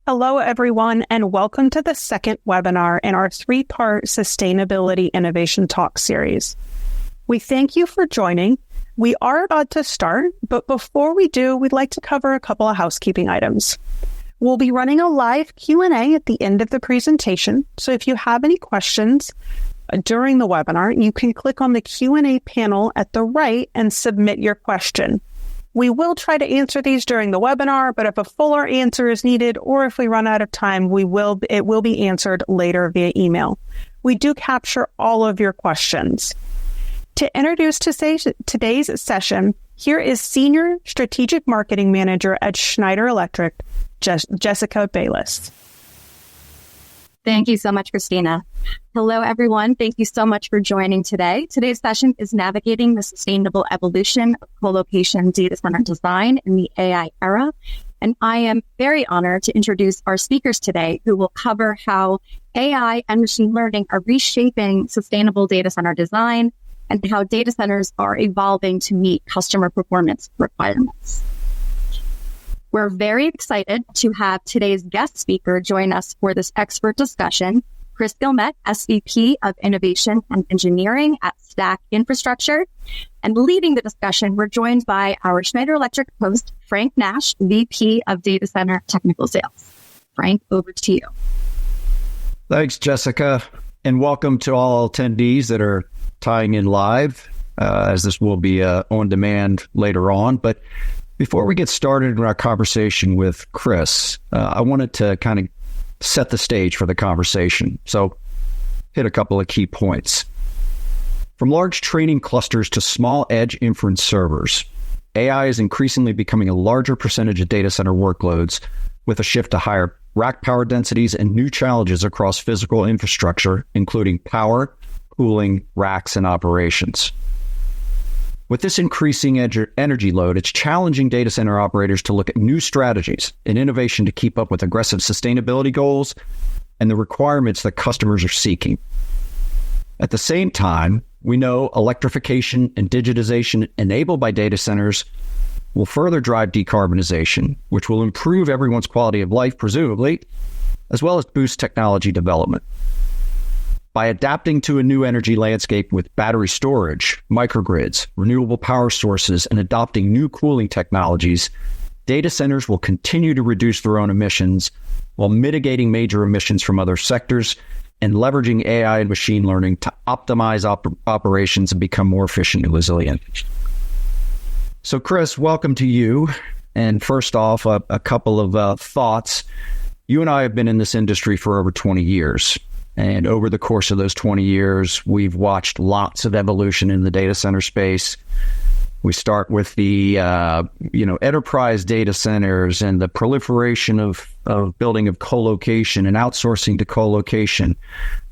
Hello, everyone, and welcome to the second webinar in our three-part Sustainability Innovation Talk series. We thank you for joining. We are about to start, but before we do, we'd like to cover a couple of housekeeping items. We'll be running a live Q&A at the end of the presentation, so if you have any questions during the webinar, you can click on the Q&A panel at the right and submit your question. We will try to answer these during the webinar, but if a fuller answer is needed or if we run out of time, it will be answered later via email. We do capture all of your questions. To introduce today's session, here is Senior Strategic Marketing Manager at Schneider Electric, Jessica Bayless. Thank you so much, Christina. Hello, everyone. Thank you so much for joining today. Today's session is navigating the sustainable evolution of colocation data center design in the AI era. And I am very honored to introduce our speakers today who will cover how AI and machine learning are reshaping sustainable data center design and how data centers are evolving to meet customer performance requirements. We're very excited to have today's guest speaker join us for this expert discussion, Chris Gilmet, SVP of Innovation and Engineering at Stack Infrastructure. And leading the discussion, we're joined by our Schneider Electric host, Frank Nash, VP of Data Center Technical Sales. Frank, over to you. Thanks, Jessica, and welcome to all attendees that are tying in live, as this will be on demand later on. But before we get started in our conversation with Chris, I wanted to kind of set the stage for the conversation. So hit a couple of key points. From large training clusters to small edge inference servers, AI is increasingly becoming a larger percentage of data center workloads with a shift to higher rack power densities and new challenges across physical infrastructure, including power, cooling, racks, and operations. With this increasing energy load, it's challenging data center operators to look at new strategies and innovation to keep up with aggressive sustainability goals and the requirements that customers are seeking. At the same time, we know electrification and digitization enabled by data centers will further drive decarbonization, which will improve everyone's quality of life, presumably, as well as boost technology development. By adapting to a new energy landscape with battery storage, microgrids, renewable power sources, and adopting new cooling technologies, data centers will continue to reduce their own emissions while mitigating major emissions from other sectors and leveraging AI and machine learning to optimize operations and become more efficient and resilient. So, Chris, welcome to you. And first off, a couple of thoughts. You and I have been in this industry for over 20 years. And over the course of those 20 years, we've watched lots of evolution in the data center space. We start with the, enterprise data centers and the proliferation of building of colocation and outsourcing to colocation.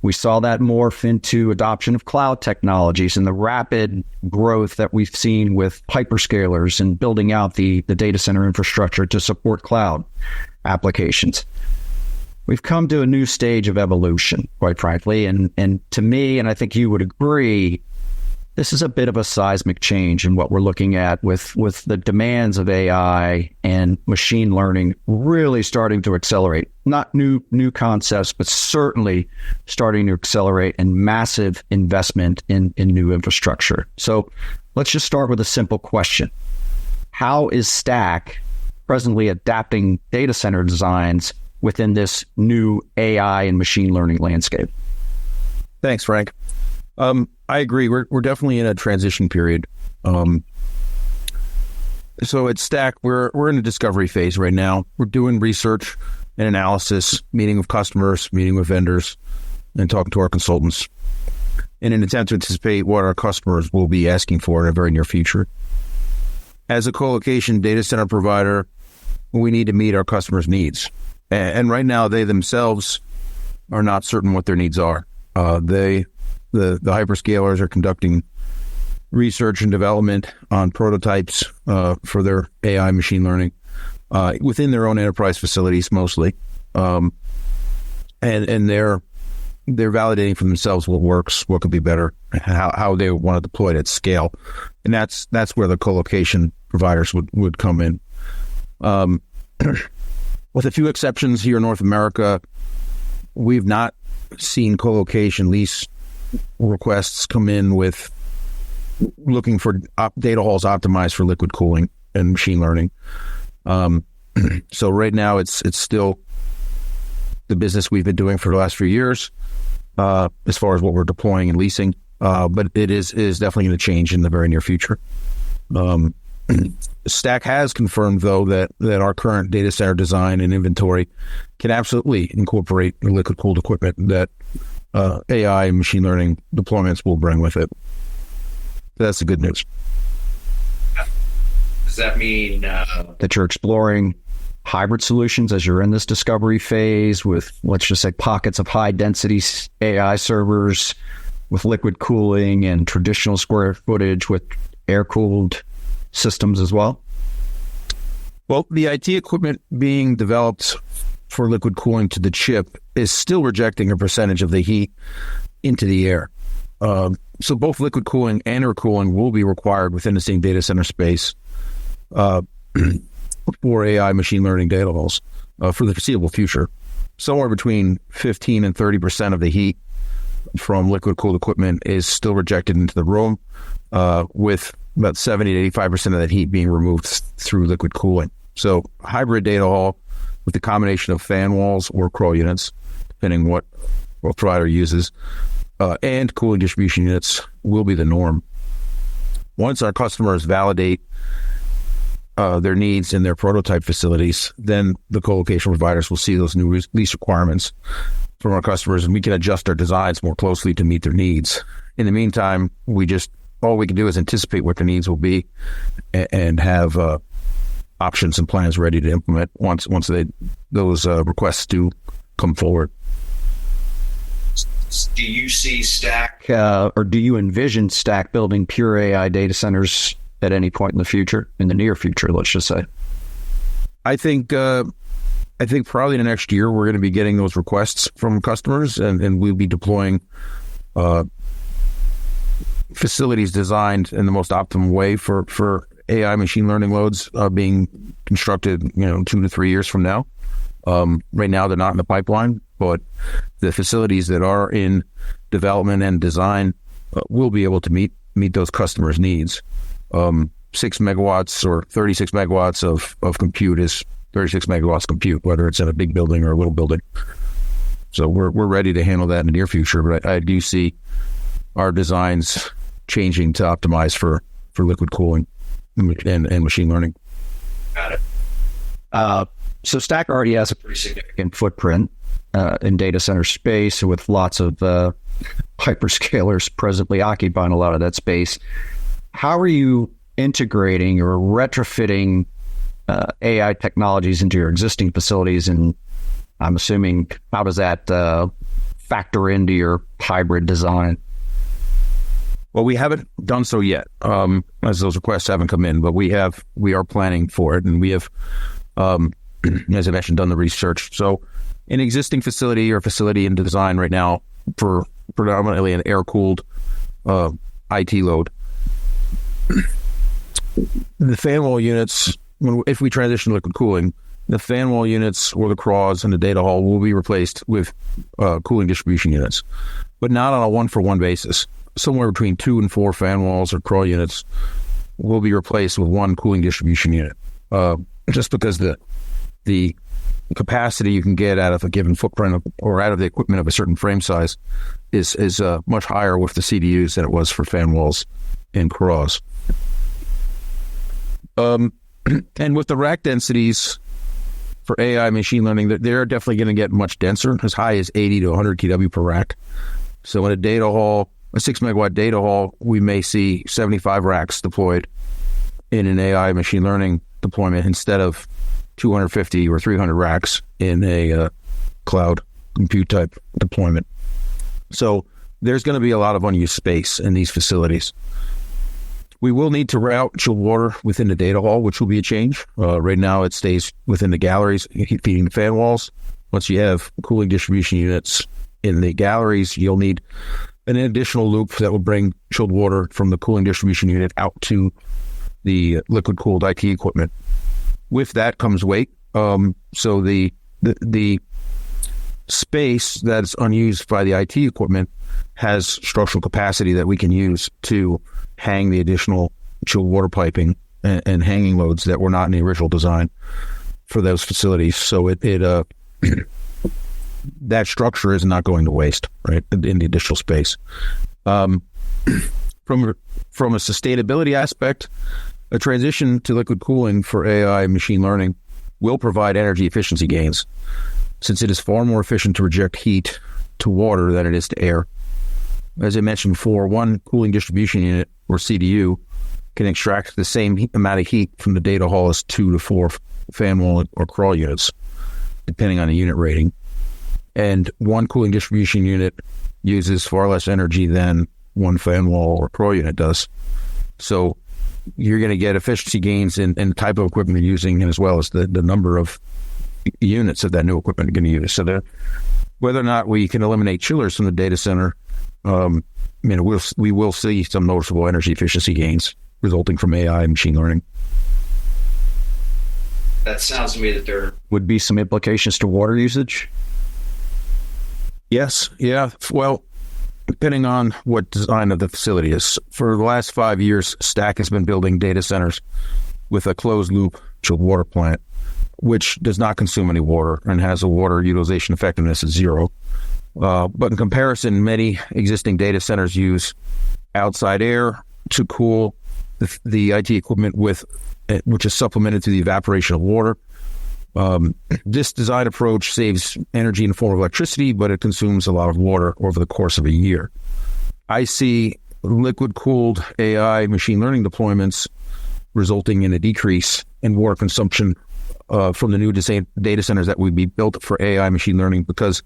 We saw that morph into adoption of cloud technologies and the rapid growth that we've seen with hyperscalers and building out the data center infrastructure to support cloud applications. We've come to a new stage of evolution, quite frankly, and to me, and I think you would agree, this is a bit of a seismic change in what we're looking at with the demands of AI and machine learning really starting to accelerate. Not new concepts, but certainly starting to accelerate and massive investment in new infrastructure. So let's just start with a simple question. How is Stack presently adapting data center designs within this new AI and machine learning landscape? Thanks, Frank. I agree. We're definitely in a transition period. So at Stack, we're in a discovery phase right now. We're doing research and analysis, meeting with customers, meeting with vendors, and talking to our consultants in an attempt to anticipate what our customers will be asking for in a very near future. As a colocation data center provider, we need to meet our customers' needs. And right now, they themselves are not certain what their needs are. The hyperscalers are conducting research and development on prototypes for their AI machine learning within their own enterprise facilities mostly, and they're validating for themselves what works, what could be better, how they want to deploy it at scale, and that's where the colocation providers would come in. with a few exceptions here in North America, we've not seen colocation lease requests come in with looking for data halls optimized for liquid cooling and machine learning. So right now it's still the business we've been doing for the last few years as far as what we're deploying and leasing. But it is definitely going to change in the very near future. Stack has confirmed, though, that our current data center design and inventory can absolutely incorporate the liquid cooled equipment that AI and machine learning deployments will bring with it. That's the good news. Does that mean that you're exploring hybrid solutions as you're in this discovery phase with, let's just say, pockets of high density AI servers with liquid cooling and traditional square footage with air cooled systems as well? Well, the IT equipment being developed for liquid cooling to the chip is still rejecting a percentage of the heat into the air. So both liquid cooling and air cooling will be required within the same data center space for AI machine learning data halls for the foreseeable future. Somewhere between 15 and 30% of the heat from liquid cooled equipment is still rejected into the room, with about 70 to 85% of that heat being removed through liquid cooling. So hybrid data hall with the combination of fan walls or crawl units, depending what provider uses, and cooling distribution units will be the norm. Once our customers validate their needs in their prototype facilities, then the colocation providers will see those new lease requirements from our customers, and we can adjust our designs more closely to meet their needs. In the meantime, all we can do is anticipate what the needs will be and have options and plans ready to implement once those requests do come forward. Do you see Stack, or do you envision Stack building pure AI data centers at any point in the future, in the near future, let's just say? I think probably in the next year we're going to be getting those requests from customers, and we'll be deploying facilities designed in the most optimal way for AI machine learning loads being constructed, 2 to 3 years from now. Right now they're not in the pipeline, but the facilities that are in development and design will be able to meet those customers' needs. 6 megawatts or 36 megawatts of compute is 36 megawatts compute, whether it's in a big building or a little building. So we're ready to handle that in the near future, but I do see our designs changing to optimize for liquid cooling and machine learning. Got it. So Stack already has a pretty significant footprint in data center space with lots of hyperscalers presently occupying a lot of that space. How are you integrating or retrofitting AI technologies into your existing facilities? And I'm assuming, how does that factor into your hybrid design? Well, we haven't done so yet, as those requests haven't come in, but we are planning for it, and we have, as I mentioned, done the research. So an existing facility or facility in design right now for predominantly an air-cooled IT load, the fan wall units, if we transition to liquid cooling, the fan wall units or the craws in the data hall will be replaced with cooling distribution units, but not on a one-for-one basis. Somewhere between 2 and 4 fan walls or crawl units will be replaced with one cooling distribution unit, just because the capacity you can get out of a given footprint or out of the equipment of a certain frame size is much higher with the CDUs than it was for fan walls and craws. And with the rack densities for AI machine learning, they're definitely going to get much denser, as high as 80 to 100 kW per rack. So in a data hall, a 6 megawatt data hall, we may see 75 racks deployed in an AI machine learning deployment instead of 250 or 300 racks in a cloud compute type deployment. So there's going to be a lot of unused space in these facilities. We will need to route chilled water within the data hall, which will be a change. Right now it stays within the galleries, feeding the fan walls. Once you have cooling distribution units in the galleries, you'll need an additional loop that will bring chilled water from the cooling distribution unit out to the liquid cooled IT equipment. With that comes weight. So the space that's unused by the IT equipment has structural capacity that we can use to hang the additional chilled water piping and hanging loads that were not in the original design for those facilities. So that structure is not going to waste, right, in the additional space. From a sustainability aspect, a transition to liquid cooling for AI and machine learning will provide energy efficiency gains, since it is far more efficient to reject heat to water than it is to air. As I mentioned before, one cooling distribution unit, or CDU, can extract the same amount of heat from the data hall as 2 to 4 fan wall or crawl units, depending on the unit rating. And one cooling distribution unit uses far less energy than one fan wall or crawl unit does. So you're going to get efficiency gains in the type of equipment you're using, and as well as the number of units that new equipment are going to use. So whether or not we can eliminate chillers from the data center, we will see some noticeable energy efficiency gains resulting from AI and machine learning. That sounds to me that there would be some implications to water usage. Yes. Yeah. Well, depending on what design of the facility is. For the last 5 years, Stack has been building data centers with a closed-loop chilled water plant, which does not consume any water and has a water utilization effectiveness of 0. But in comparison, many existing data centers use outside air to cool the IT equipment which is supplemented through the evaporation of water. This design approach saves energy in the form of electricity, but it consumes a lot of water over the course of a year. I see liquid-cooled AI machine learning deployments resulting in a decrease in water consumption from the new data centers that would be built for AI machine learning, because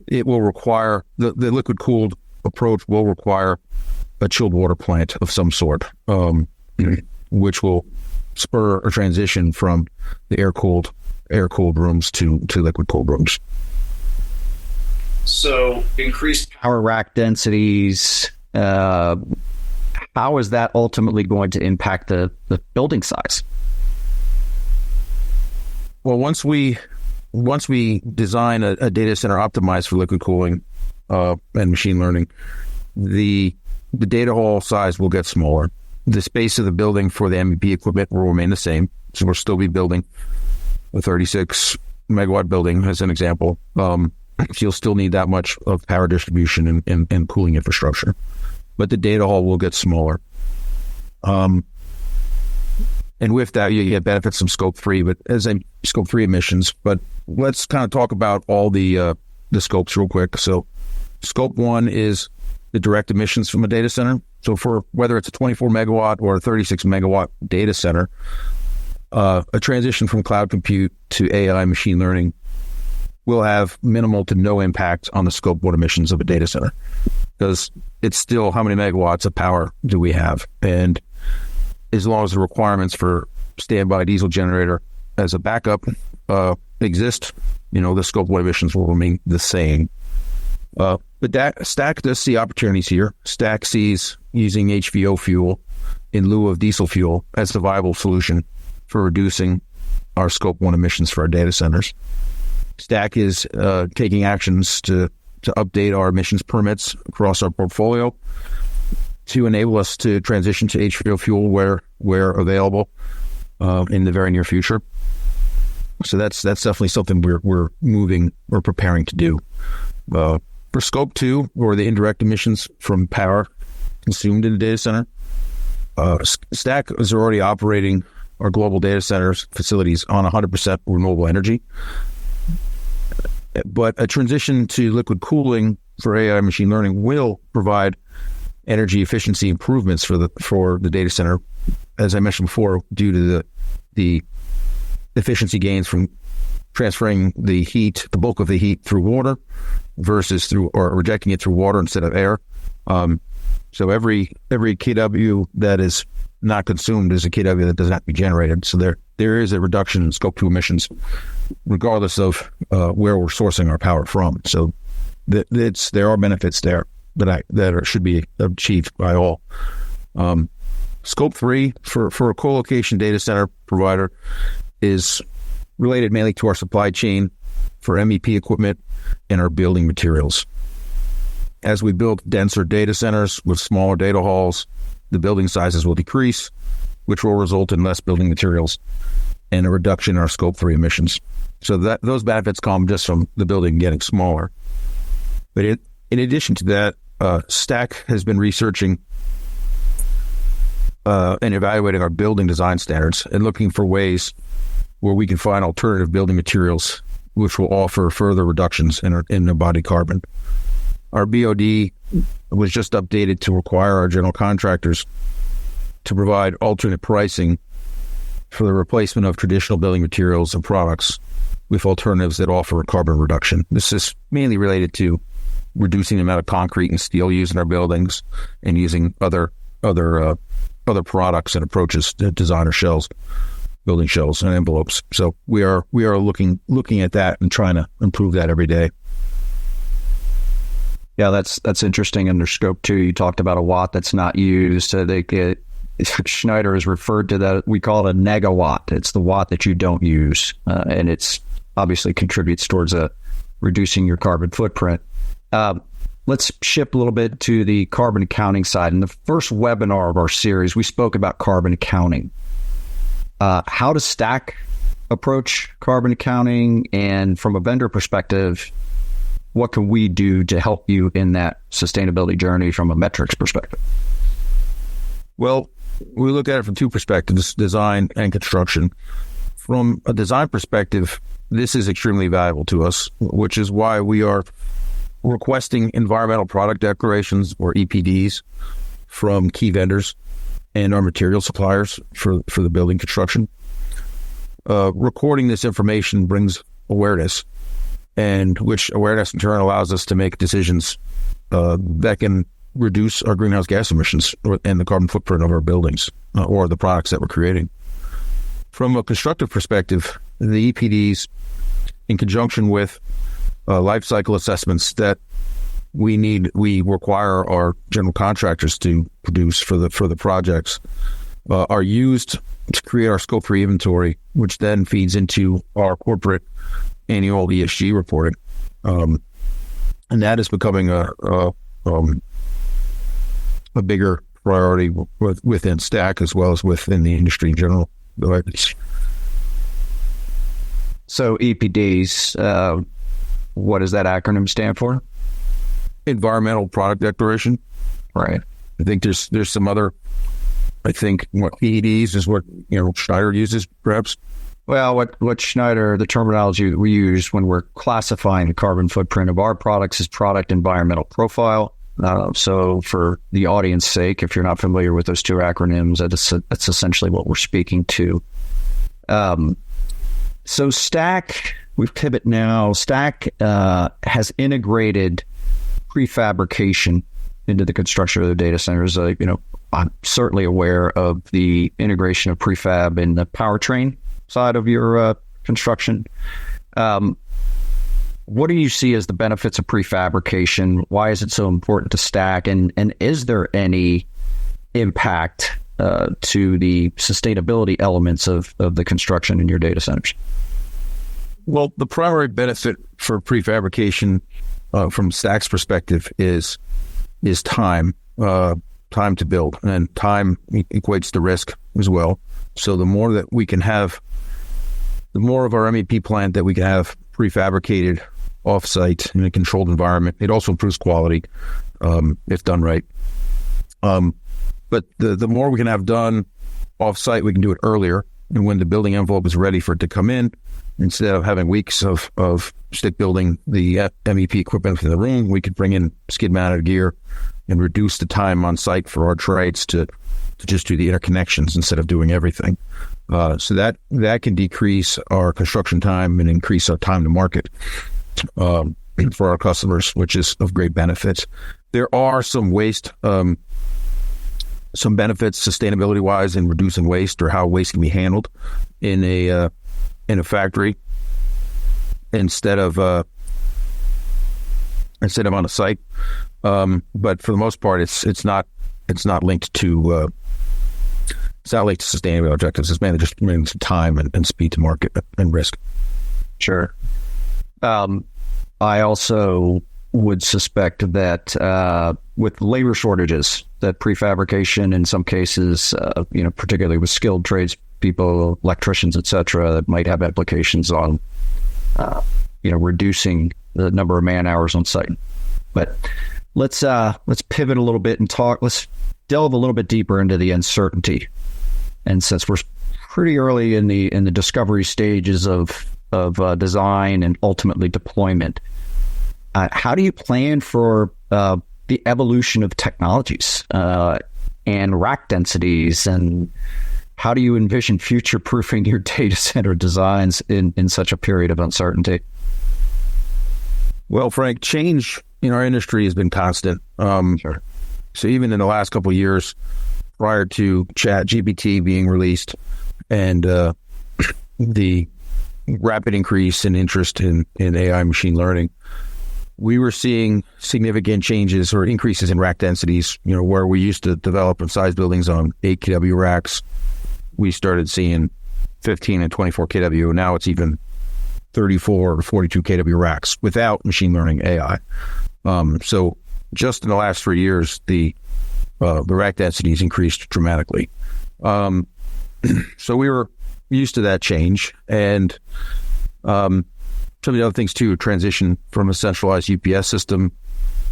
it will require, the liquid-cooled approach will require a chilled water plant of some sort, which will spur a transition from the air-cooled rooms to liquid-cooled rooms. So increased power rack densities, how is that ultimately going to impact the building size? Well, once we design a data center optimized for liquid cooling and machine learning, the data hall size will get smaller. The space of the building for the MEP equipment will remain the same. So we'll still be building a 36 megawatt building, as an example. You'll still need that much of power distribution and cooling infrastructure, but the data hall will get smaller. And with that, you get benefits from Scope 3, Scope 3 emissions. But let's kind of talk about all the scopes real quick. So Scope 1 is the direct emissions from a data center. So for whether it's a 24 megawatt or a 36 megawatt data center, a transition from cloud compute to AI machine learning will have minimal to no impact on the Scope 1 emissions of a data center, because it's still how many megawatts of power do we have? And as long as the requirements for standby diesel generator as a backup exist, the Scope 1 emissions will remain the same. But Stack does see opportunities here. Stack sees using HVO fuel in lieu of diesel fuel as the viable solution for reducing our Scope 1 emissions for our data centers. Stack is taking actions to update our emissions permits across our portfolio to enable us to transition to HVO fuel where available in the very near future. So that's definitely something we're preparing to do. For Scope 2, or the indirect emissions from power consumed in a data center, Stack is already operating our global data centers facilities on 100% renewable energy. But a transition to liquid cooling for AI machine learning will provide energy efficiency improvements for the data center, as I mentioned before, due to the efficiency gains from transferring the bulk of the heat through water versus rejecting it through water instead of air. So every kW that is not consumed is a kW that does not be generated. So there is a reduction in Scope 2 emissions, regardless of where we're sourcing our power from. So there are benefits there that should be achieved by all. Scope 3 for a colocation data center provider is related mainly to our supply chain for MEP equipment and our building materials. As we build denser data centers with smaller data halls, the building sizes will decrease, which will result in less building materials and a reduction in our Scope 3 emissions. So those benefits come just from the building getting smaller. But in addition to that, STAC has been researching and evaluating our building design standards and looking for ways where we can find alternative building materials which will offer further reductions in embodied carbon. Our BOD was just updated to require our general contractors to provide alternate pricing for the replacement of traditional building materials and products with alternatives that offer carbon reduction. This is mainly related to reducing the amount of concrete and steel used in our buildings and using other products and approaches to design our shells, building shells and envelopes. So we are looking at that and trying to improve that every day. Yeah, that's interesting. Under Scope 2, you talked about a watt that's not used. Schneider has referred to that. We call it a negawatt. It's the watt that you don't use, and it's obviously contributes towards reducing your carbon footprint. Let's shift a little bit to the carbon accounting side. In the first webinar of our series, we spoke about carbon accounting. How does STAC approach carbon accounting? And from a vendor perspective, what can we do to help you in that sustainability journey from a metrics perspective? Well, we look at it from two perspectives, design and construction. From a design perspective, this is extremely valuable to us, which is why we are requesting environmental product declarations, or EPDs, from key vendors and our material suppliers for the building construction. Recording this information brings awareness, and which awareness in turn allows us to make decisions that can reduce our greenhouse gas emissions and the carbon footprint of our buildings or the products that we're creating. From a constructive perspective, the EPDs, in conjunction with life cycle assessments that we require our general contractors to produce for the projects, are used to create our Scope 3 inventory, which then feeds into our corporate annual ESG reporting, and that is becoming a bigger priority within STAC as well as within the industry in general. So EPDs, what does that acronym stand for? Environmental Product Declaration. Right. I think there's some other. I think what EPDs is what Schneider uses, perhaps. Well, what Schneider, the terminology we use when we're classifying the carbon footprint of our products is product environmental profile. So for the audience sake, if you're not familiar with those two acronyms, that's essentially what we're speaking to. So STAC, we pivot now. STAC has integrated prefabrication into the construction of the data centers. I'm certainly aware of the integration of prefab in the powertrain side of your construction. What do you see as the benefits of prefabrication? Why is it so important to STAC? And is there any impact to the sustainability elements of the construction in your data centers? Well, the primary benefit for prefabrication from STAC's perspective is time to build, and time equates to risk as well. So the more that we can have, the more of our MEP plant that we can have prefabricated off-site in a controlled environment, it also improves quality if done right. But the more we can have done off-site, we can do it earlier, and when the building envelope is ready for it to come in, instead of having weeks of stick building the MEP equipment in the room, we could bring in skid-mounted gear and reduce the time on site for our trades to just do the interconnections instead of doing everything. So that can decrease our construction time and increase our time to market for our customers, which is of great benefit. There are some some benefits sustainability-wise in reducing waste, or how waste can be handled in a factory instead of on a site. But for the most part, it's not linked to It's not like sustainability objectives. It's mainly just managing time and speed to market and risk. Sure. I also would suspect that with labor shortages, that prefabrication in some cases, particularly with skilled trades people, electricians, et cetera, that might have implications on, reducing the number of man hours on site. But let's pivot a little bit and talk. Let's delve a little bit deeper into the uncertainty. And since we're pretty early in the discovery stages of design and ultimately deployment, how do you plan for the evolution of technologies and rack densities, and how do you envision future-proofing your data center designs in such a period of uncertainty? Well, Frank, change in our industry has been constant. Sure. So even in the last couple of years, prior to ChatGPT being released and the rapid increase in interest in AI machine learning, we were seeing significant changes or increases in rack densities. Where we used to develop and size buildings on 8 kW racks, we started seeing 15 and 24 kW. Now it's even 34 or 42 kW racks without machine learning AI. So just in the last 3 years, the rack densities increased dramatically. So we were used to that change. And some of the other things too, transition from a centralized UPS system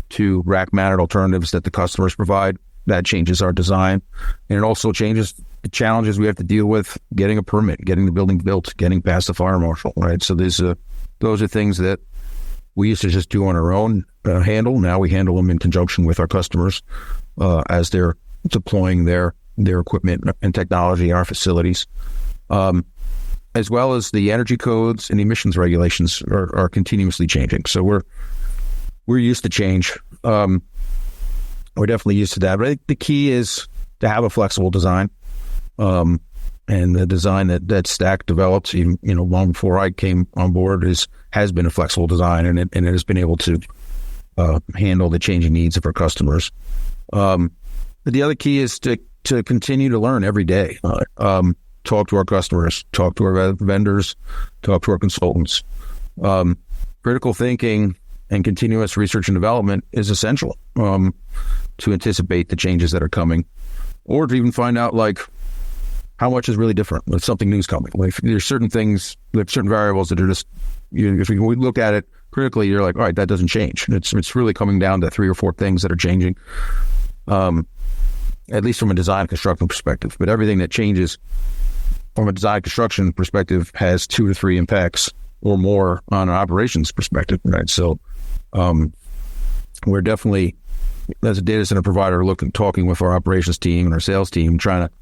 to rack mounted alternatives that the customers provide. That changes our design. And it also changes the challenges we have to deal with getting a permit, getting the building built, getting past the fire marshal, right? So those are things that we used to just do on our own handle. Now we handle them in conjunction with our customers as they're deploying their equipment and technology in our facilities. As well as the energy codes and emissions regulations are continuously changing. So we're used to change. We're definitely used to that. But I think the key is to have a flexible design. And the design that Stack developed, even, long before I came on board, has been a flexible design, and it has been able to handle the changing needs of our customers. But the other key is to continue to learn every day. Talk to our customers, talk to our vendors, talk to our consultants. Critical thinking and continuous research and development is essential to anticipate the changes that are coming, or to even find out how much is really different if something new is coming. There's certain things, there's certain variables that are just, if we look at it critically, you're like, all right, that doesn't change. It's really coming down to 3 or 4 things that are changing, at least from a design construction perspective. But everything that changes from a design construction perspective has 2 to 3 impacts or more on an operations perspective, right? So we're definitely, as a data center provider, talking with our operations team and our sales team, trying to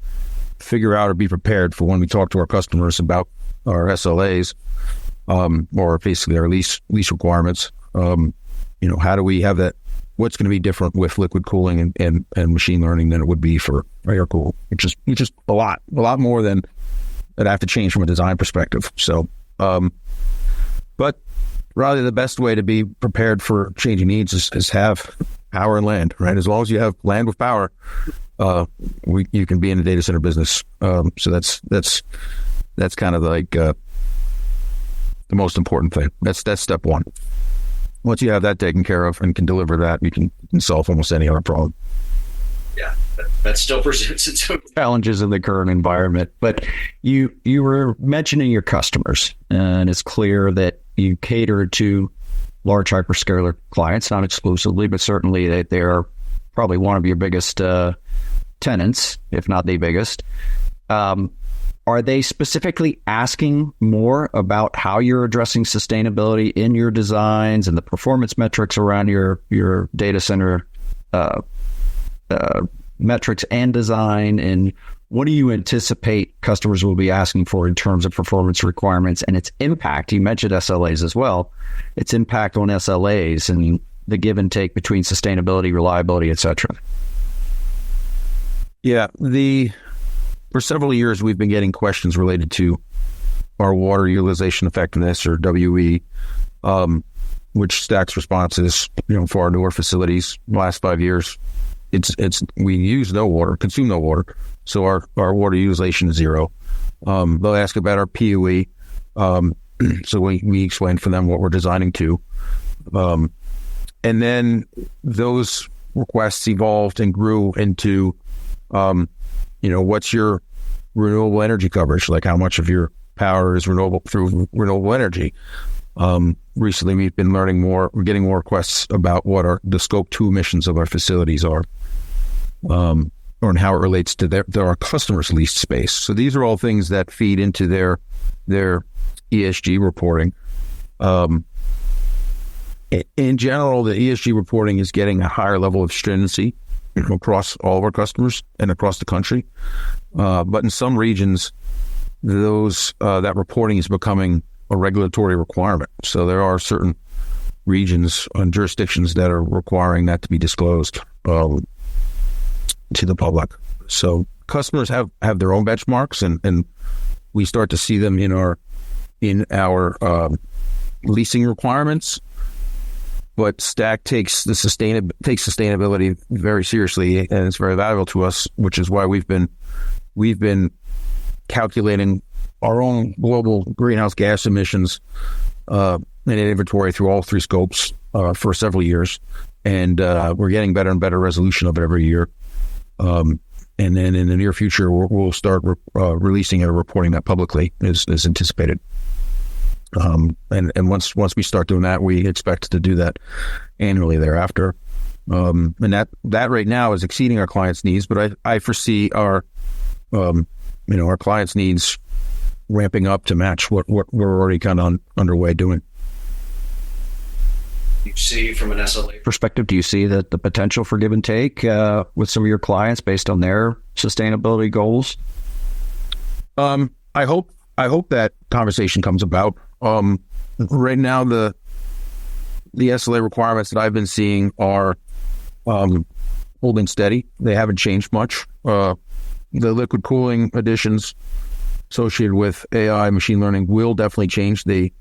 figure out or be prepared for when we talk to our customers about our SLAs or basically our lease requirements. How do we have that? What's going to be different with liquid cooling and machine learning than it would be for air cool? It's just a lot more than that I have to change from a design perspective. So, but rather the best way to be prepared for changing needs is have power and land, right? As long as you have land with power, you can be in the data center business. So that's kind of the most important thing. That's step one. Once you have that taken care of and can deliver that, you can solve almost any other problem. Yeah, that still presents its own challenges in the current environment. But you were mentioning your customers, and it's clear that you cater to large hyperscaler clients, not exclusively, but certainly they are probably one of your biggest tenants, if not the biggest. Are they specifically asking more about how you're addressing sustainability in your designs and the performance metrics around your data center metrics and design? And what do you anticipate customers will be asking for in terms of performance requirements and its impact? You mentioned SLAs as well. Its impact on SLAs and the give and take between sustainability, reliability, et cetera. Yeah, for several years, we've been getting questions related to our water utilization effectiveness, or WE, which Stack's response is, for our newer facilities, the last 5 years, we use no water, consume no water. So our water utilization is zero. They'll ask about our PUE. So we explain for them what we're designing to. And then those requests evolved and grew into, what's your renewable energy coverage? Like how much of your power is renewable through renewable energy? Recently, we've been learning more. We're getting more requests about what the Scope 2 emissions of our facilities are, or how it relates to our customers' leased space. So these are all things that feed into their ESG reporting. In general, the ESG reporting is getting a higher level of stringency across all of our customers and across the country. But in some regions, that reporting is becoming a regulatory requirement. So there are certain regions and jurisdictions that are requiring that to be disclosed to the public. So customers have their own benchmarks, and we start to see them in our leasing requirements. But Stack takes sustainability very seriously, and it's very valuable to us, which is why we've been calculating our own global greenhouse gas emissions and inventory through all three scopes for several years, and we're getting better and better resolution of it every year. And then in the near future, we'll start releasing it or reporting that publicly as anticipated. And once we start doing that, we expect to do that annually thereafter. And that right now is exceeding our clients' needs, but I foresee our clients' needs ramping up to match what we're already kind of underway doing. You see, from an SLA perspective, do you see the potential for give and take with some of your clients based on their sustainability goals? I hope that conversation comes about. Right now, the SLA requirements that I've been seeing are holding steady. They haven't changed much. The liquid cooling additions associated with AI machine learning will definitely change the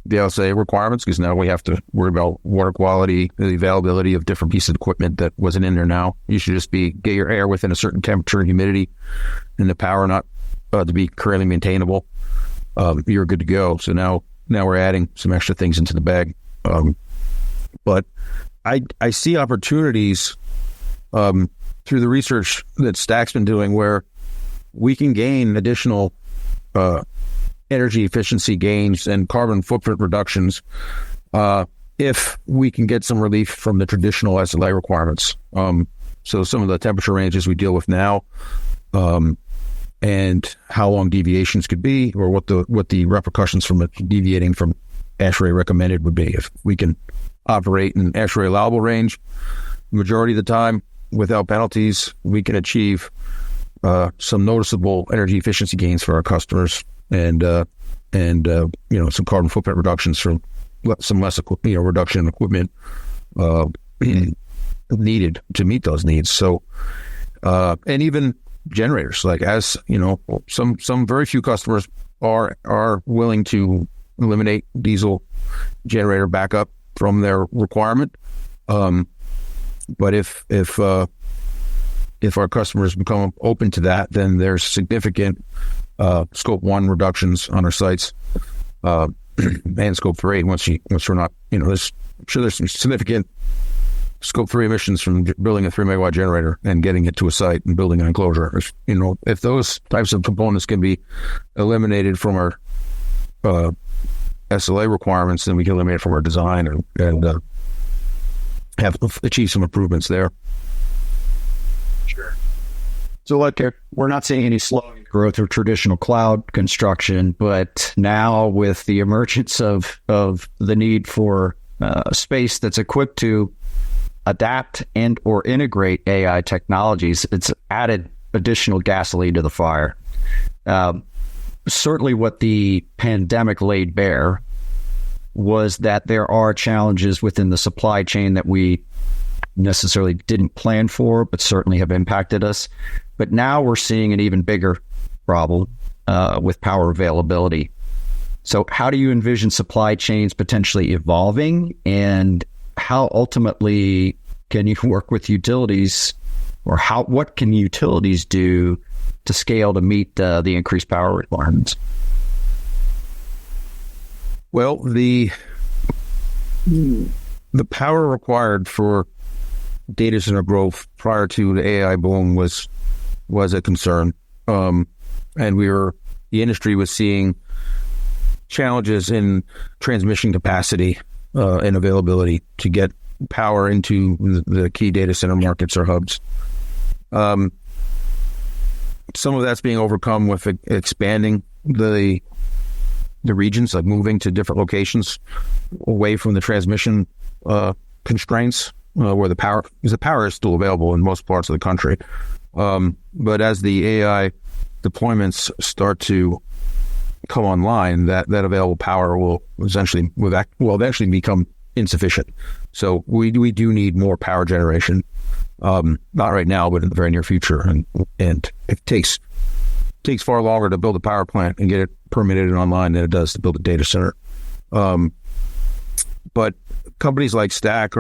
SLA requirements, because now we have to worry about water quality, the availability of different pieces of equipment that wasn't in there now. You should just get your air within a certain temperature and humidity, and the power not to be currently maintainable. You're good to go. So now we're adding some extra things into the bag. But I see opportunities through the research that Stack's been doing where we can gain additional energy efficiency gains and carbon footprint reductions if we can get some relief from the traditional SLA requirements. So some of the temperature ranges we deal with now, and how long deviations could be, or what the repercussions from deviating from ASHRAE recommended would be. If we can operate in ASHRAE allowable range the majority of the time without penalties, we can achieve some noticeable energy efficiency gains for our customers, and some carbon footprint reductions from some less reduction in equipment needed to meet those needs. So and even generators, like, as you know, some very few customers are willing to eliminate diesel generator backup from their requirement. But if our customers become open to that, then there's significant Scope 1 reductions on our sites, and Scope 3. Once we're not, there's some significant Scope 3 emissions from building a 3 megawatt generator and getting it to a site and building an enclosure. If those types of components can be eliminated from our SLA requirements, then we can eliminate it from our design and have achieved some improvements there. Sure. So we're not seeing any slowing growth of traditional cloud construction, but now with the emergence of the need for space that's equipped to adapt and or integrate AI technologies, it's added additional gasoline to the fire. Certainly what the pandemic laid bare was that there are challenges within the supply chain that we necessarily didn't plan for, but certainly have impacted us. But now we're seeing an even bigger problem with power availability. So how do you envision supply chains potentially evolving, and how ultimately can you work with utilities or what can utilities do to scale to meet the increased power requirements? Well, the power required for data center growth prior to the AI boom was a concern, and the industry was seeing challenges in transmission capacity and availability to get power into the key data center markets or hubs. Some of that's being overcome with expanding the regions, like moving to different locations away from the transmission constraints where the power is still available in most parts of the country. But as the AI deployments start to come online, that available power will eventually become insufficient. So we do need more power generation. Not right now, but in the very near future. And it takes far longer to build a power plant and get it permitted and online than it does to build a data center. But companies like Stack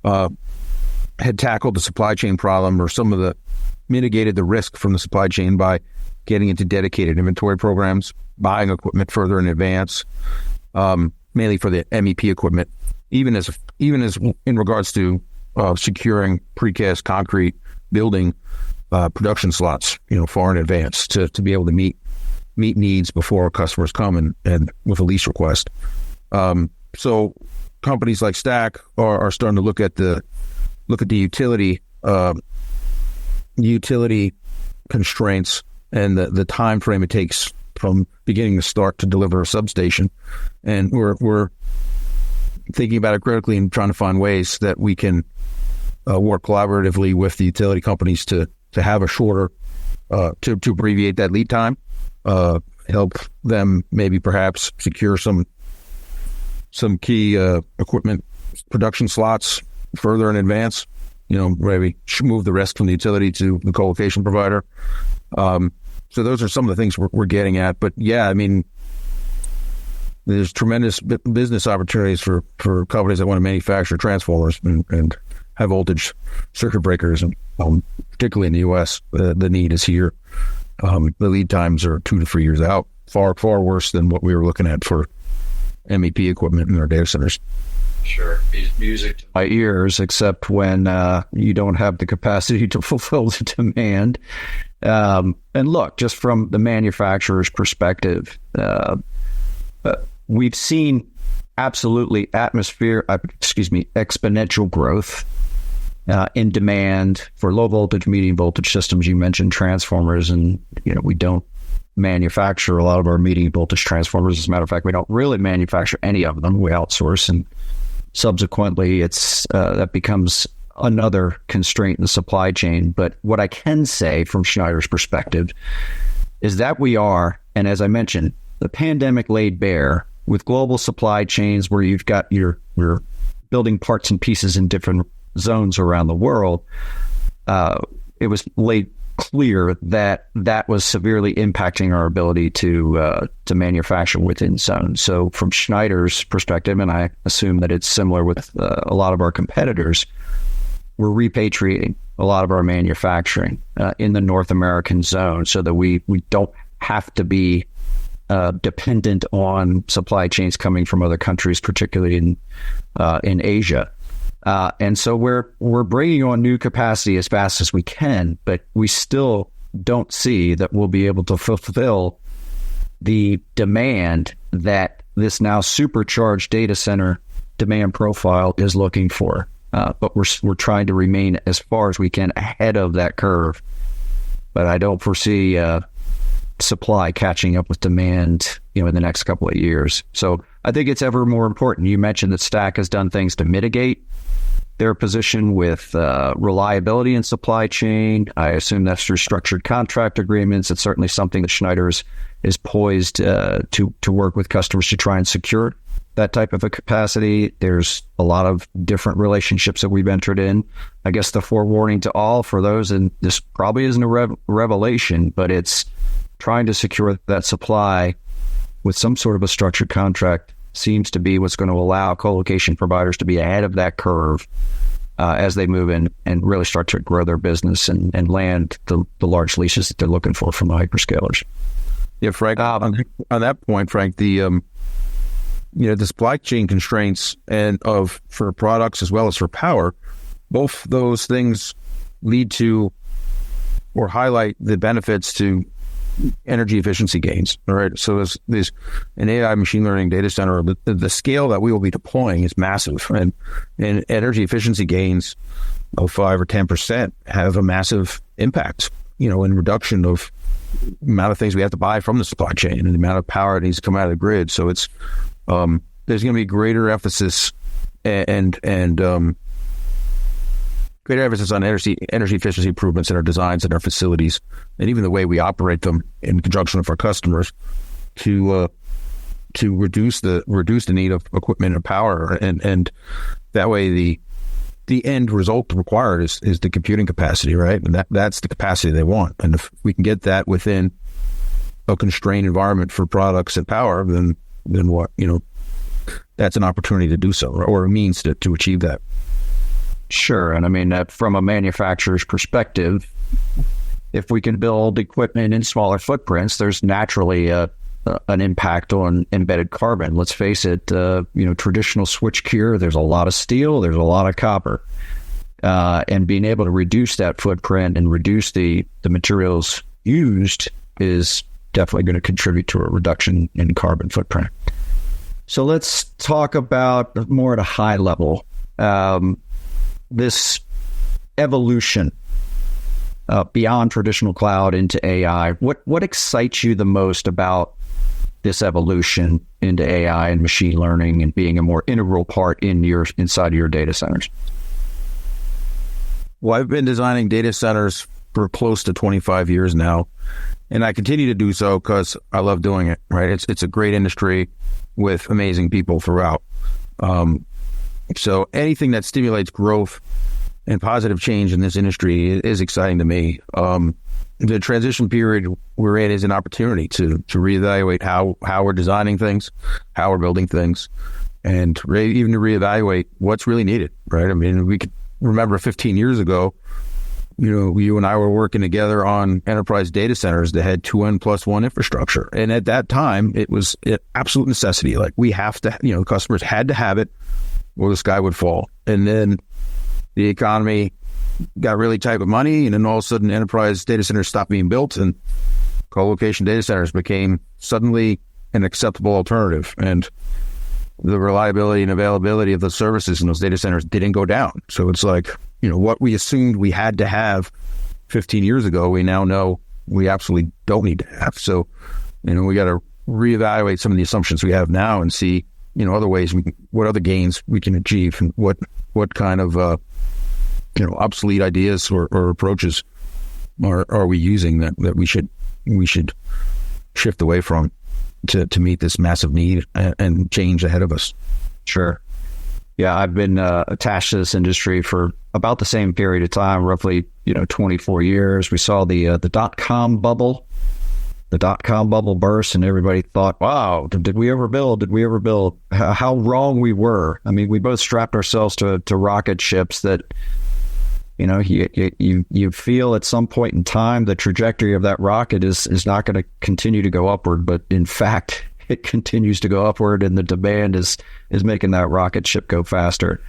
had tackled the supply chain problem, or mitigated the risk from the supply chain by getting into dedicated inventory programs, buying equipment further in advance, mainly for the MEP equipment, even as in regards to securing precast concrete building production slots, far in advance to be able to meet needs before customers come and with a lease request. So companies like Stack are starting to look at the utility constraints and the time frame it takes from beginning to start to deliver a substation, and we're thinking about it critically and trying to find ways that we can work collaboratively with the utility companies to have a shorter to abbreviate that lead time, help them maybe perhaps secure some key equipment production slots further in advance. Maybe move the rest from the utility to the colocation provider. So those are some of the things we're getting at. But yeah, I mean, there's tremendous business opportunities for companies that want to manufacture transformers and high voltage circuit breakers, and particularly in the U.S., the need is here. The lead times are 2 to 3 years out, far worse than what we were looking at for MEP equipment in our data centers. Sure. Music to my ears, except when you don't have the capacity to fulfill the demand. And look, just from the manufacturer's perspective, we've seen absolutely exponential growth in demand for low voltage, medium voltage systems. You mentioned transformers, and we don't manufacture a lot of our medium voltage transformers. As a matter of fact, we don't really manufacture any of them. We outsource, and subsequently, it's that becomes another constraint in the supply chain. But what I can say from Schneider's perspective is that we are, and as I mentioned, the pandemic laid bare with global supply chains where you've got you're building parts and pieces in different zones around the world. It was laid clear that was severely impacting our ability to manufacture within zones. So from Schneider's perspective, and I assume that it's similar with a lot of our competitors, we're repatriating a lot of our manufacturing in the North American zone so that we don't have to be dependent on supply chains coming from other countries, particularly in Asia. And so we're bringing on new capacity as fast as we can, but we still don't see that we'll be able to fulfill the demand that this now supercharged data center demand profile is looking for. But we're trying to remain as far as we can ahead of that curve. But I don't foresee supply catching up with demand, in the next couple of years. So I think it's ever more important. You mentioned that Stack has done things to mitigate their position with reliability in supply chain. I assume that's through structured contract agreements. It's certainly something that Schneider is poised to work with customers to try and secure that type of a capacity. There's a lot of different relationships that we've entered in. I guess the forewarning to all for those, and this probably isn't a revelation, but it's trying to secure that supply with some sort of a structured contract seems to be what's going to allow colocation providers to be ahead of that curve as they move in and really start to grow their business and land the large leases that they're looking for from the hyperscalers. Yeah, Frank, on that point, Frank, the supply chain constraints for products as well as for power, both those things lead to or highlight the benefits to energy efficiency gains. All right. So there's an AI machine learning data center, the scale that we will be deploying is massive, and energy efficiency gains of 5 or 10% have a massive impact, in reduction of the amount of things we have to buy from the supply chain and the amount of power that needs to come out of the grid. So it's, there's going to be greater emphasis and greater emphasis on energy efficiency improvements in our designs and our facilities, and even the way we operate them in conjunction with our customers to reduce the need of equipment and power, and that way the end result required is the computing capacity, right? And that's the capacity they want. And if we can get that within a constrained environment for products and power, then what, that's an opportunity to do so, or a means to achieve that. Sure. And I mean, from a manufacturer's perspective, if we can build equipment in smaller footprints, there's naturally an impact on embedded carbon. Let's face it, traditional switchgear, there's a lot of steel, there's a lot of copper. And being able to reduce that footprint and reduce the materials used is definitely going to contribute to a reduction in carbon footprint. So let's talk about more at a high level. This evolution beyond traditional cloud into AI. What excites you the most about this evolution into AI and machine learning and being a more integral part inside of your data centers? Well, I've been designing data centers for close to 25 years now, and I continue to do so because I love doing it. Right? It's a great industry with amazing people throughout. So anything that stimulates growth and positive change in this industry is exciting to me. The transition period we're in is an opportunity to reevaluate how we're designing things, how we're building things, and even to reevaluate what's really needed, right? I mean, we could remember 15 years ago, you and I were working together on enterprise data centers that had 2N+1 infrastructure. And at that time, it was an absolute necessity. Like, we have to, customers had to have it, or the sky would fall. And then the economy got really tight with money, and then all of a sudden enterprise data centers stopped being built, and colocation data centers became suddenly an acceptable alternative. And the reliability and availability of the services in those data centers didn't go down. So it's like, what we assumed we had to have 15 years ago, we now know we absolutely don't need to have. So, we got to reevaluate some of the assumptions we have now and see, other ways, what other gains we can achieve, and what kind of, obsolete ideas or approaches are we using that we should shift away from to meet this massive need and change ahead of us. Sure. Yeah, I've been attached to this industry for about the same period of time, roughly, 24 years. We saw the dot-com bubble. The dot-com bubble burst, and everybody thought, wow, did we ever build? How wrong we were. I mean, we both strapped ourselves to rocket ships that, you feel at some point in time the trajectory of that rocket is not going to continue to go upward, but in fact, it continues to go upward, and the demand is making that rocket ship go faster.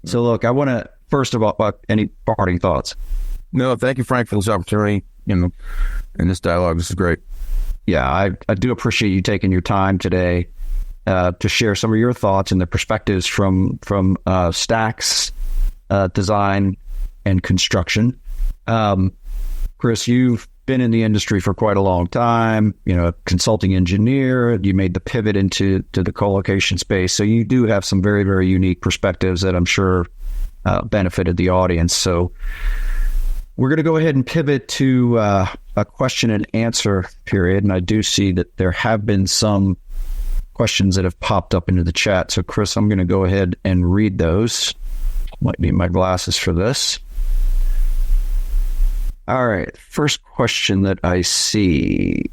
So look, I want to, first of all, any parting thoughts? No, thank you, Frank, for this opportunity, in this dialogue. This is great. Yeah, I do appreciate you taking your time today to share some of your thoughts and the perspectives from stacks, design, and construction. Chris, you've been in the industry for quite a long time, consulting engineer. You made the pivot into the colocation space. So you do have some very, very unique perspectives that I'm sure benefited the audience. So we're going to go ahead and pivot to a question and answer period. And I do see that there have been some questions that have popped up into the chat. So Chris, I'm going to go ahead and read those. Might need my glasses for this. All right. First question that I see.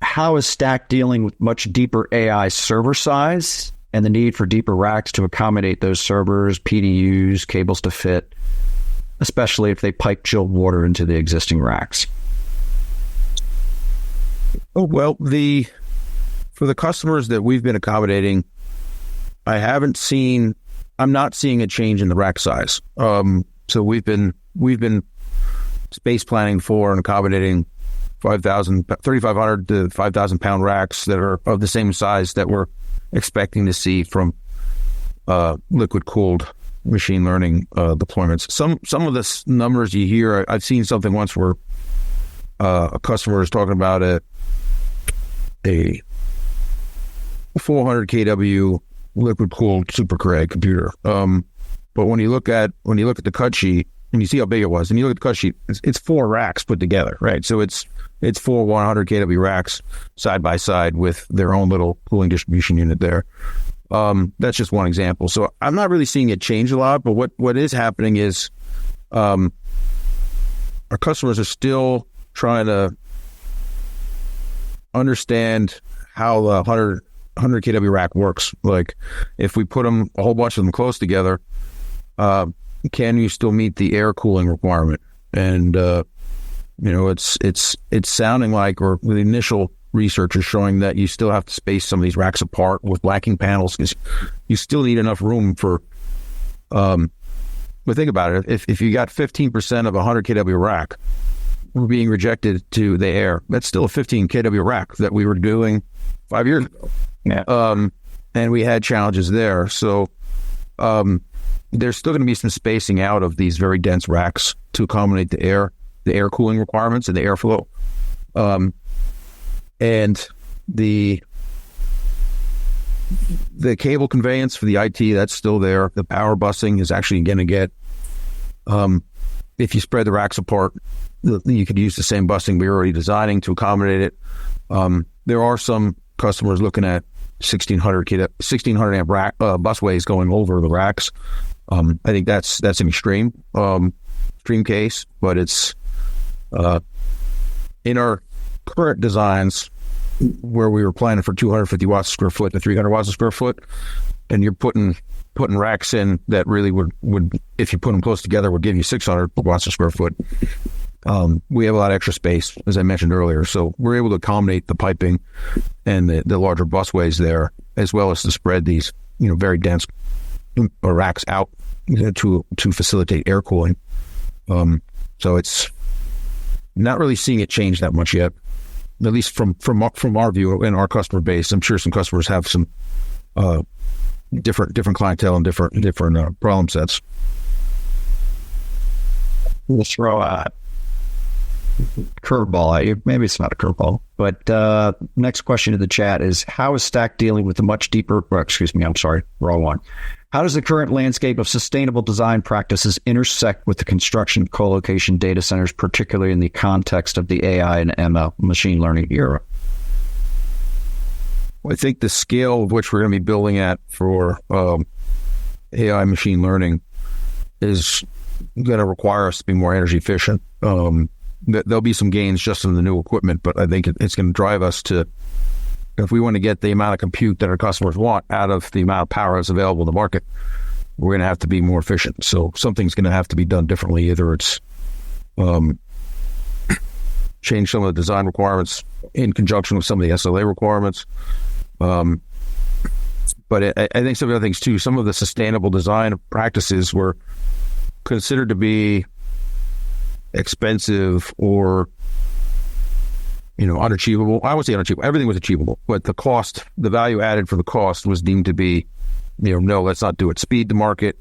How is Stack dealing with much deeper AI server size and the need for deeper racks to accommodate those servers, PDUs, cables to fit, especially if they pipe chilled water into the existing racks? Oh, well, for the customers that we've been accommodating, I'm not seeing a change in the rack size. So we've been space planning for and accommodating 3,500 to 5,000 pound racks that are of the same size that we're expecting to see from liquid cooled machine learning deployments. Some of the numbers you hear, I've seen something once where a customer is talking about a 400 kW liquid cooled super Cray computer. But when you look at the cut sheet and you see how big it was, and you look at the cut sheet, it's 4 racks put together, right? So it's 4 100 kW racks side by side with their own little cooling distribution unit there. That's just one example. So I'm not really seeing it change a lot, but what is happening is our customers are still trying to understand how the 100 kW rack works. Like, if we put them, a whole bunch of them close together, can you still meet the air cooling requirement? And it's sounding like, or the initial research is showing that you still have to space some of these racks apart with lacking panels, because you still need enough room for. But think about it: if you got 15% of a 100 kW rack being rejected to the air, that's still a 15 kW rack that we were doing 5 years ago. Yeah. And we had challenges there. So there's still going to be some spacing out of these very dense racks to accommodate the air cooling requirements and the airflow. And the cable conveyance for the IT, that's still there. The power busing is actually going to get, if you spread the racks apart, you could use the same busing we're already designing to accommodate it. There are some customers looking at 1600 amp rack busways going over the racks. I think that's an extreme case, but it's in our current designs where we were planning for 250 watts a square foot to 300 watts a square foot, and you're putting racks in that really would, if you put them close together, would give you 600 watts a square foot. We have a lot of extra space, as I mentioned earlier, so we're able to accommodate the piping and the larger busways there, as well as to spread these very dense racks out to facilitate air cooling. So it's not really seeing it change that much yet, at least from our view and our customer base. I'm sure some customers have some different clientele and different problem sets. We'll throw a curveball at you. Maybe it's not a curveball, but next question in the chat is, how is Stack dealing with the much deeper, wrong one. How does the current landscape of sustainable design practices intersect with the construction of colocation data centers, particularly in the context of the AI and ML machine learning era? Well, I think the scale of which we're going to be building at for AI machine learning is going to require us to be more energy efficient. There'll be some gains just in the new equipment, but I think it's going to drive us to, if we want to get the amount of compute that our customers want out of the amount of power that's available in the market, we're going to have to be more efficient. So something's going to have to be done differently. Either it's change some of the design requirements in conjunction with some of the SLA requirements. But I think some of the other things too, some of the sustainable design practices were considered to be expensive or unachievable. I would say unachievable. Everything was achievable, but the value added for the cost was deemed to be, no, let's not do it. Speed to market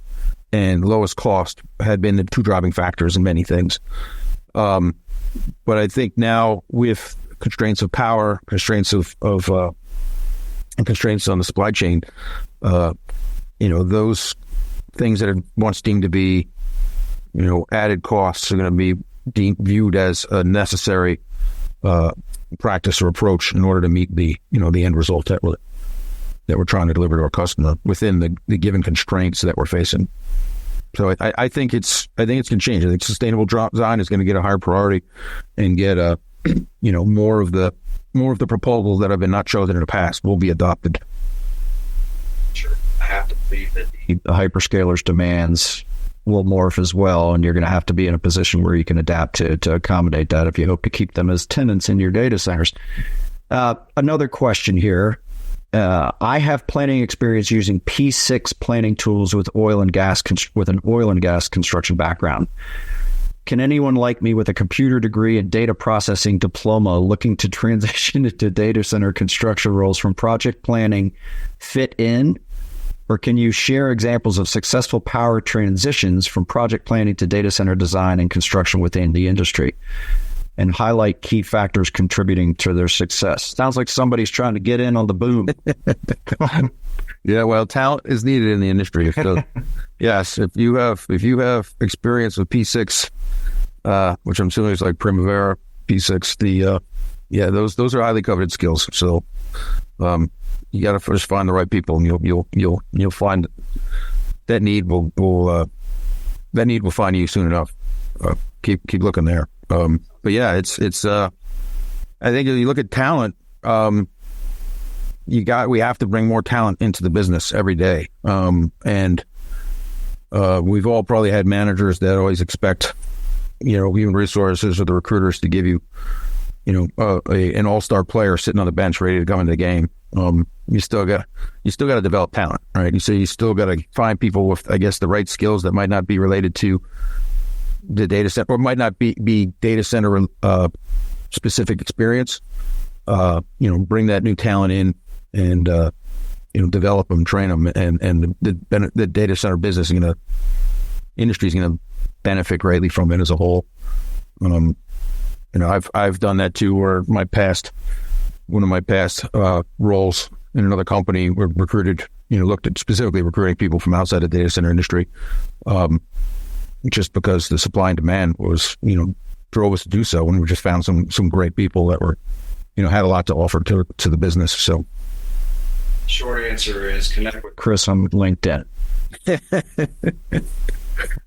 and lowest cost had been the two driving factors in many things. But I think now with constraints of power, constraints of and constraints on the supply chain, those things that are once deemed to be, added costs are going to be viewed as a necessary practice or approach in order to meet the end result that we're trying to deliver to our customer within the given constraints that we're facing. So I think it's going to change. I think sustainable design is going to get a higher priority and get more of the proposals that have been not chosen in the past will be adopted. I have to believe that the hyperscalers' demands will morph as well, and you're going to have to be in a position where you can adapt to accommodate that if you hope to keep them as tenants in your data centers. Another question here. I have planning experience using P6 planning tools with an oil and gas construction background. Can anyone like me with a computer degree and data processing diploma looking to transition into data center construction roles from project planning fit in? Or can you share examples of successful power transitions from project planning to data center design and construction within the industry, and highlight key factors contributing to their success? Sounds like somebody's trying to get in on the boom. Yeah, well, talent is needed in the industry. So, yes, if you have experience with P6, which I'm assuming is like Primavera P6, those are highly coveted skills. So, you got to first find the right people, and you'll find that need will find you soon enough. Keep looking there. But yeah, it's I think if you look at talent, we have to bring more talent into the business every day. And we've all probably had managers that always expect, human resources or the recruiters to give you, an all-star player sitting on the bench ready to come into the game. You still got to develop talent, right? So you still got to find people with, I guess, the right skills that might not be related to the data center, or might not be data center specific experience. Bring that new talent in and develop them, train them, and the data center business industry is gonna benefit greatly from it as a whole. I've done that too, where one of my past roles in another company were recruited, looked at specifically recruiting people from outside the data center industry, just because the supply and demand was, drove us to do so. And we just found some great people that were, had a lot to offer to the business. So short answer is connect with Chris on LinkedIn.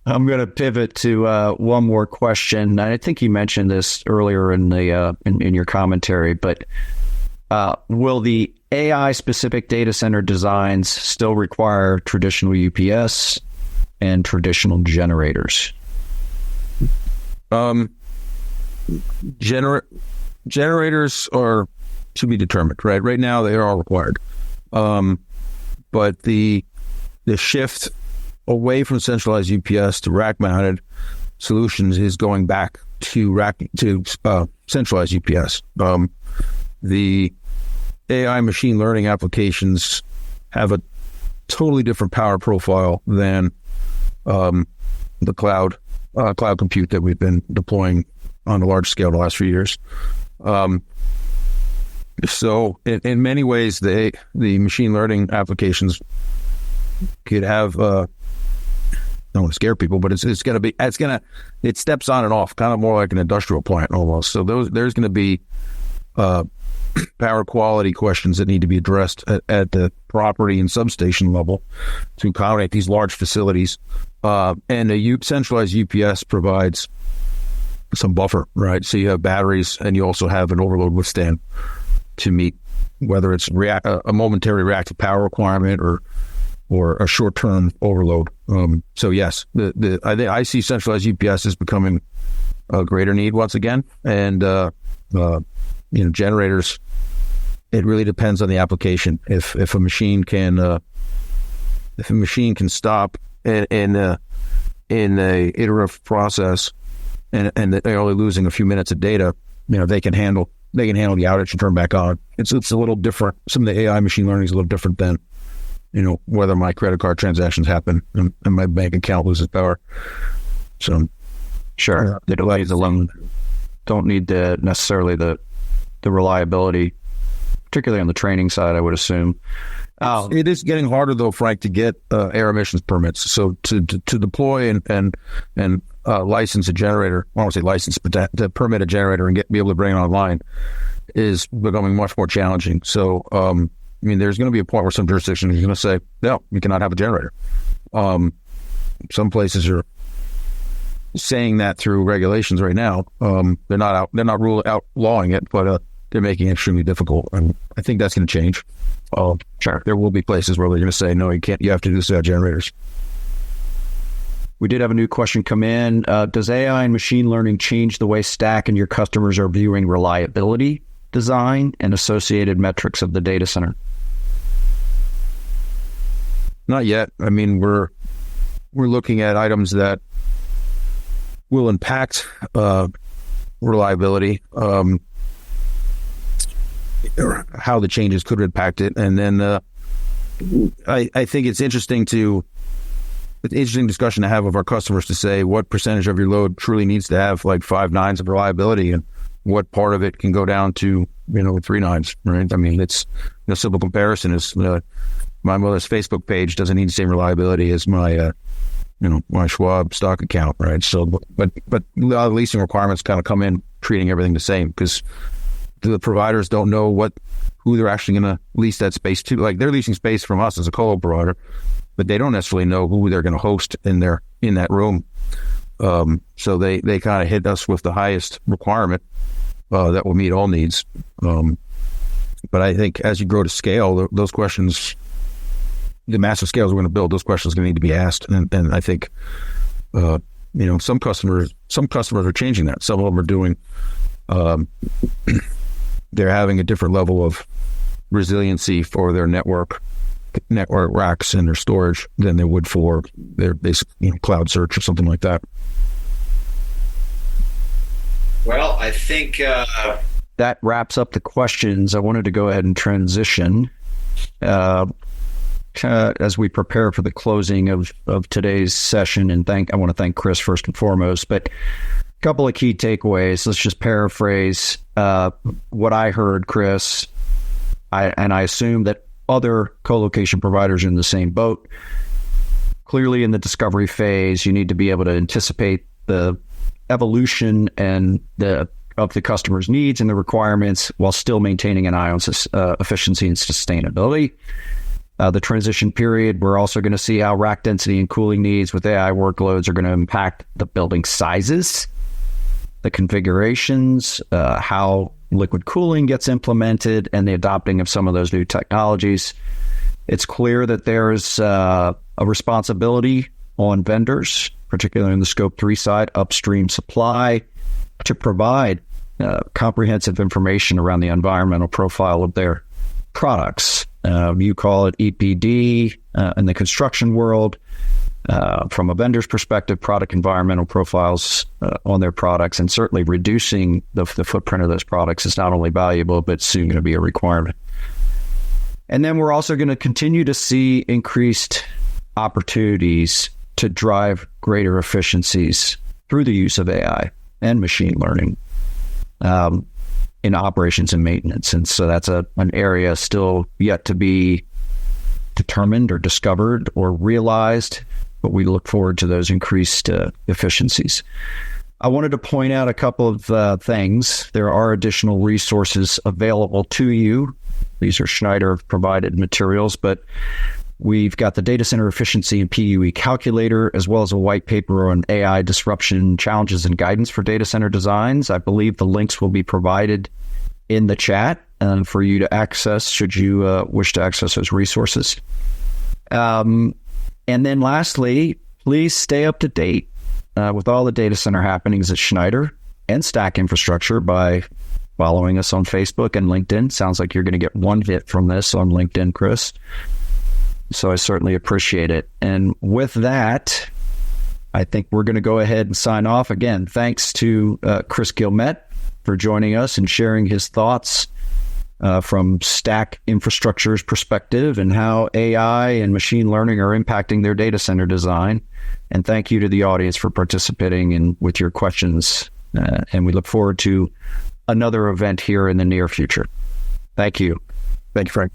I'm going to pivot to one more question. I think you mentioned this earlier in the in your commentary, but will the AI-specific data center designs still require traditional UPS and traditional generators? Generators are to be determined, right? Right now, they are all required. But the shift away from centralized UPS to rack-mounted solutions is going back to centralized UPS. The AI machine learning applications have a totally different power profile than the cloud compute that we've been deploying on a large scale the last few years. So in many ways, the machine learning applications could have, I don't want to scare people, but it steps on and off, kind of more like an industrial plant almost. So there's going to be power quality questions that need to be addressed at the property and substation level to accommodate these large facilities. And a centralized UPS provides some buffer, right? So you have batteries, and you also have an overload withstand to meet whether it's a momentary reactive power requirement or a short-term overload. So yes, I see centralized UPS as becoming a greater need once again, and generators. It really depends on the application. If a machine can stop in a iterative process, and they're only losing a few minutes of data, they can handle the outage and turn back on. It's a little different. Some of the AI machine learning is a little different than whether my credit card transactions happen and my bank account loses power. So sure, the delays alone don't need necessarily the reliability, particularly on the training side, I would assume. It is getting harder though, Frank, to get air emissions permits. So to deploy and license a generator, I don't want to say license, but to permit a generator and be able to bring it online is becoming much more challenging. So, there's going to be a point where some jurisdictions are going to say, no, you cannot have a generator. Some places are saying that through regulations right now. They're not outlawing it, but they're making it extremely difficult. And I think that's going to change. Sure. There will be places where they're going to say, no, you can't, you have to do this without generators. We did have a new question come in. Does AI and machine learning change the way Stack and your customers are viewing reliability, design, and associated metrics of the data center? Not yet. I mean, we're looking at items that will impact reliability, or how the changes could impact it. And then I think it's interesting discussion to have with our customers to say what percentage of your load truly needs to have like 5 nines of reliability, and what part of it can go down to 3 nines, right? I mean, it's a simple comparison is my mother's Facebook page doesn't need the same reliability as my my Schwab stock account, right? So, but a lot of leasing requirements kind of come in treating everything the same, because the providers don't know who they're actually going to lease that space to. Like, they're leasing space from us as a colo provider, but they don't necessarily know who they're going to host in that room. So they kind of hit us with the highest requirement that will meet all needs. But I think as you grow to scale, those questions, the massive scales we're going to build, those questions are going to need to be asked. And I think, some customers are changing that. Some of them are doing, they're having a different level of resiliency for their network racks and their storage than they would for their basic cloud search or something like that. Well, I think that wraps up the questions. I wanted to go ahead and transition as we prepare for the closing of today's session. And I want to thank Chris first and foremost, but a couple of key takeaways. Let's just paraphrase what I heard, Chris. I assume that other co-location providers are in the same boat. Clearly, in the discovery phase, you need to be able to anticipate the evolution and of the customer's needs and the requirements while still maintaining an eye on efficiency and sustainability. The transition period, we're also going to see how rack density and cooling needs with AI workloads are going to impact the building sizes, the configurations, how liquid cooling gets implemented, and the adopting of some of those new technologies. It's clear that there's a responsibility on vendors, particularly in the Scope 3 side, upstream supply, to provide comprehensive information around the environmental profile of their products. You call it EPD in the construction world. From a vendor's perspective, product environmental profiles on their products, and certainly reducing the footprint of those products is not only valuable, but soon going to be a requirement. And then we're also going to continue to see increased opportunities to drive greater efficiencies through the use of AI and machine learning in operations and maintenance. And so that's an area still yet to be determined or discovered or realized, but we look forward to those increased efficiencies. I wanted to point out a couple of things. There are additional resources available to you. These are Schneider provided materials, but we've got the Data Center Efficiency and PUE Calculator, as well as a white paper on AI disruption challenges and guidance for data center designs. I believe the links will be provided in the chat for you to access should you wish to access those resources. And then lastly, please stay up to date with all the data center happenings at Schneider and Stack Infrastructure by following us on Facebook and LinkedIn. Sounds like you're going to get one hit from this on LinkedIn, Chris. So I certainly appreciate it. And with that, I think we're going to go ahead and sign off. Again, thanks to Chris Guillemette for joining us and sharing his thoughts from Stack Infrastructure's perspective and how AI and machine learning are impacting their data center design. And thank you to the audience for participating and with your questions. And we look forward to another event here in the near future. Thank you. Thank you, Frank.